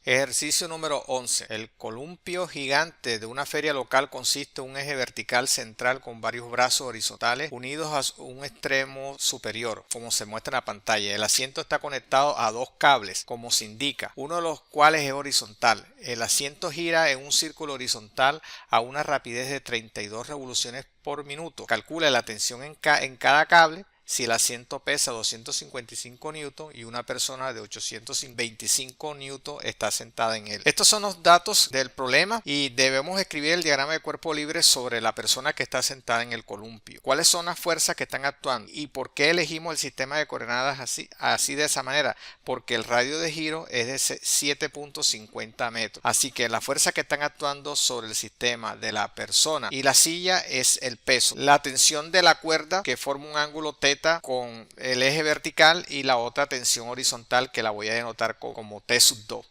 Ejercicio número 11. El columpio gigante de una feria local consiste en un eje vertical central con varios brazos horizontales unidos a un extremo superior, como se muestra en la pantalla. El asiento está conectado a dos cables, como se indica, uno de los cuales es horizontal. El asiento gira en un círculo horizontal a una rapidez de 32 revoluciones por minuto. Calcula la tensión en cada cable. Si el asiento pesa 255 newton y una persona de 825 newton está sentada en él. Estos son los datos del problema y debemos escribir el diagrama de cuerpo libre sobre la persona que está sentada en el columpio. ¿Cuáles son las fuerzas que están actuando? ¿Y por qué elegimos el sistema de coordenadas así de esa manera? Porque el radio de giro es de 7.50 metros. Así que las fuerzas que están actuando sobre el sistema de la persona y la silla es el peso. La tensión de la cuerda, que forma un ángulo θ con el eje vertical, y la otra tensión horizontal que la voy a denotar como T sub 2.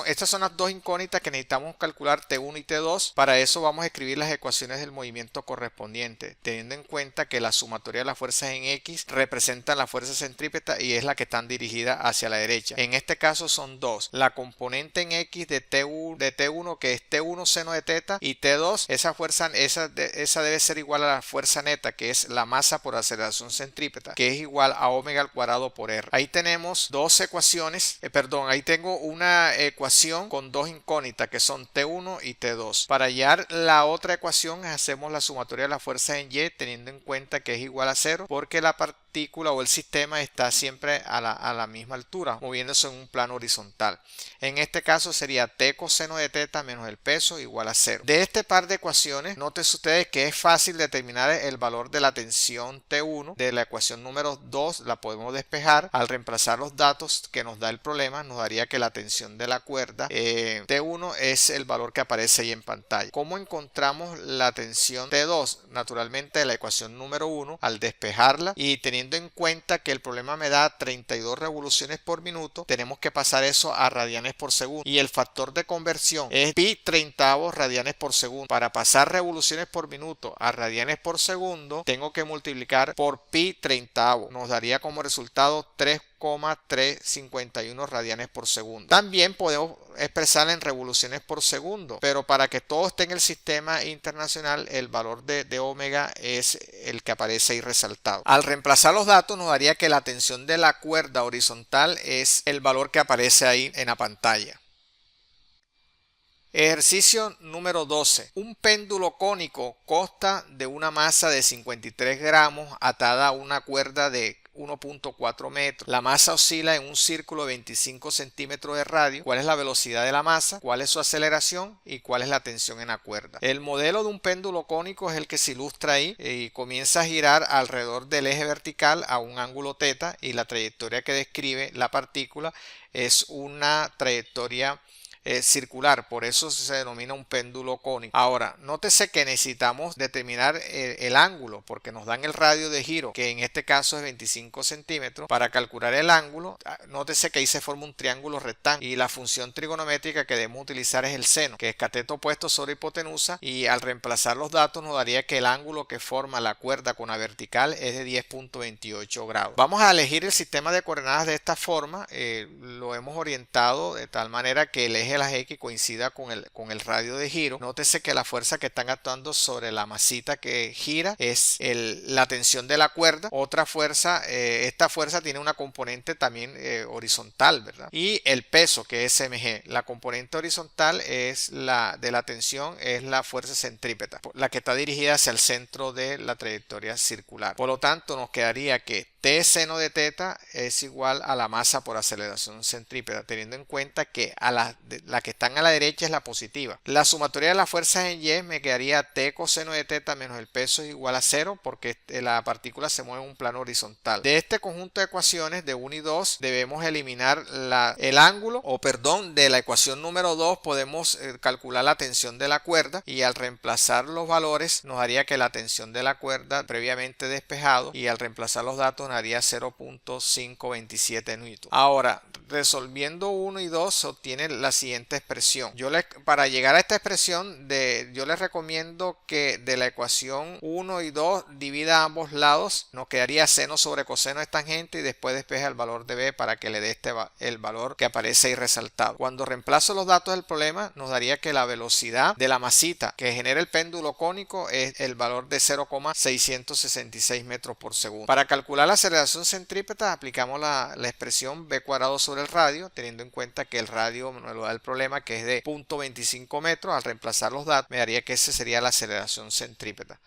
Estas son las dos incógnitas que necesitamos calcular, T1 y T2. Para eso vamos a escribir las ecuaciones del movimiento correspondiente, teniendo en cuenta que la sumatoria de las fuerzas en X representan la fuerza centrípeta y es la que están dirigidas hacia la derecha. En este caso son dos. La componente en X de T1 que es T1 seno de θ, y T2, esa debe ser igual a la fuerza neta, que es la masa por aceleración centrípeta, que es igual a omega al cuadrado por R. Ahí tenemos dos ecuaciones, ahí tengo una ecuación con dos incógnitas que son T1 y T2. Para hallar la otra ecuación hacemos la sumatoria de las fuerzas en Y, teniendo en cuenta que es igual a 0 porque la partícula o el sistema está siempre a la misma altura, moviéndose en un plano horizontal. En este caso sería T coseno de θ menos el peso igual a 0. De este par de ecuaciones, noten ustedes que es fácil determinar el valor de la tensión T1. De la ecuación número 2 la podemos despejar. Al reemplazar los datos que nos da el problema, nos daría que la tensión de la cuerda T1 es el valor que aparece ahí en pantalla. ¿Cómo encontramos la tensión T2? Naturalmente de la ecuación número 1, al despejarla y teniendo en cuenta que el problema me da 32 revoluciones por minuto, tenemos que pasar eso a radianes por segundo, y el factor de conversión es pi 30 radianes por segundo. Para pasar revoluciones por minuto a radianes por segundo, tengo que multiplicar por pi 30, nos daría como resultado 3,351 radianes por segundo. También podemos expresarla en revoluciones por segundo, pero para que todo esté en el sistema internacional, el valor de omega es el que aparece ahí resaltado. Al reemplazar los datos nos daría que la tensión de la cuerda horizontal es el valor que aparece ahí en la pantalla. Ejercicio número 12. Un péndulo cónico consta de una masa de 53 gramos atada a una cuerda de 1.4 metros. La masa oscila en un círculo de 25 centímetros de radio. ¿Cuál es la velocidad de la masa? ¿Cuál es su aceleración? ¿Y cuál es la tensión en la cuerda? El modelo de un péndulo cónico es el que se ilustra ahí y comienza a girar alrededor del eje vertical a un ángulo θ, y la trayectoria que describe la partícula es una trayectoria circular, por eso se denomina un péndulo cónico. Ahora, nótese que necesitamos determinar el ángulo, porque nos dan el radio de giro, que en este caso es 25 centímetros. Para calcular el ángulo, nótese que ahí se forma un triángulo rectángulo, y la función trigonométrica que debemos utilizar es el seno, que es cateto opuesto sobre hipotenusa, y al reemplazar los datos nos daría que el ángulo que forma la cuerda con la vertical es de 10.28 grados. Vamos a elegir el sistema de coordenadas de esta forma. Lo hemos orientado de tal manera que el eje de las X coincida con el radio de giro. Nótese que la fuerza que están actuando sobre la masita que gira es la tensión de la cuerda. Otra fuerza, esta fuerza tiene una componente también horizontal, ¿verdad? Y el peso, que es mg. La componente horizontal es de la tensión, es la fuerza centrípeta, la que está dirigida hacia el centro de la trayectoria circular. Por lo tanto, nos quedaría que T seno de θ es igual a la masa por aceleración centrípeta, teniendo en cuenta que la que están a la derecha es la positiva. La sumatoria de las fuerzas en Y me quedaría T coseno de θ menos el peso es igual a 0 porque la partícula se mueve en un plano horizontal. De este conjunto de ecuaciones de 1 y 2 debemos eliminar el ángulo, de la ecuación número 2 podemos calcular la tensión de la cuerda, y al reemplazar los valores nos daría que la tensión de la cuerda previamente despejado, y al reemplazar los datos daría 0.527 newton. Ahora, resolviendo 1 y 2 se obtiene la siguiente expresión. Para llegar a esta expresión, yo les recomiendo que de la ecuación 1 y 2 divida ambos lados. Nos quedaría seno sobre coseno de tangente y después despeja el valor de b para que le dé el valor que aparece ahí resaltado. Cuando reemplazo los datos del problema, nos daría que la velocidad de la masita que genera el péndulo cónico es el valor de 0,666 metros por segundo. Para calcular la aceleración centrípeta aplicamos la expresión b cuadrado sobre el radio, teniendo en cuenta que el radio me lo da el problema, que es de 0.25 metros. Al reemplazar los datos me daría que esa sería la aceleración centrípeta.